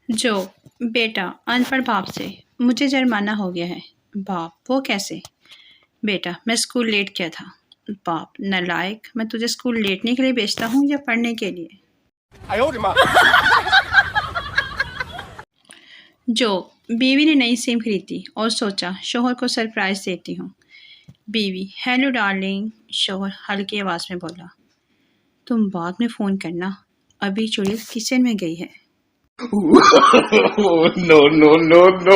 जो बेटा अनपढ़ बाप से मुझे जुर्माना हो गया है। बाप वो कैसे? बेटा मैं स्कूल लेट किया था। बाप नालायक, मैं तुझे स्कूल लेटने के लिए भेजता हूँ या पढ़ने के लिए? जो बीवी ने नई सिम खरीदी और सोचा शोहर को सरप्राइज देती हूँ। बीवी हेलो डार्लिंग। शोहर हल्की आवाज़ में बोला, तुम बाद में फ़ोन करना, अभी चुड़ैल किचन में गई है। No, no, no, no.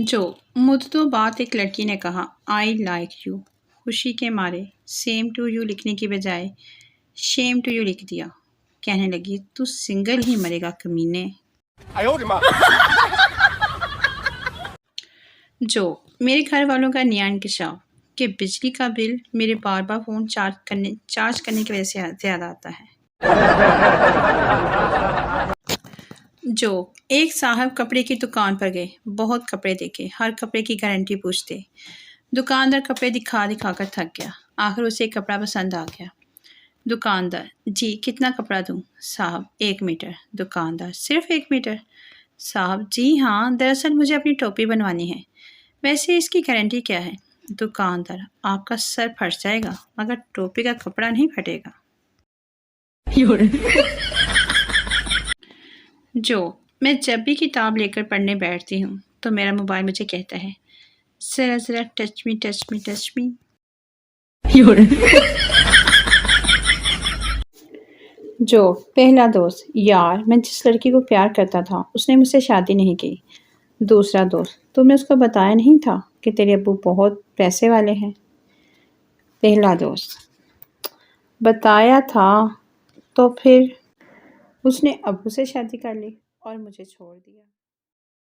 जो मुद्दों बाद एक लड़की ने कहा आई लाइक यू। खुशी के मारे सेम टू यू लिखने की बजाय शेम टू यू लिख दिया। कहने लगी तू सिंगल ही मरेगा कमीने। जो मेरे घर वालों का नया इंकशाफ कि बिजली का बिल मेरे बार बार फ़ोन चार्ज करने की वजह से ज़्यादा आता है। जो एक साहब कपड़े की दुकान पर गए, बहुत कपड़े देखे, हर कपड़े की गारंटी पूछते। दुकानदार कपड़े दिखा दिखा कर थक गया। आखिर उसे एक कपड़ा पसंद आ गया। दुकानदार जी कितना कपड़ा दूं? साहब 1 मीटर। दुकानदार सिर्फ 1 मीटर? साहब जी हाँ, दरअसल मुझे अपनी टोपी बनवानी है। वैसे इसकी गारंटी क्या है? दुकानदार आपका सर फट जाएगा मगर टोपी का कपड़ा नहीं फटेगा। जो मैं जब भी किताब लेकर पढ़ने बैठती हूँ तो मेरा मोबाइल मुझे कहता है ज़रा ज़रा touch me touch me touch me. जो पहला दोस्त यार मैं जिस लड़की को प्यार करता था उसने मुझसे शादी नहीं की। दूसरा दोस्त तुमने उसको बताया नहीं था कि तेरे अब्बू बहुत पैसे वाले हैं। पहला दोस्त बताया था तो फिर उसने अब्बू से शादी कर ली और मुझे छोड़ दिया।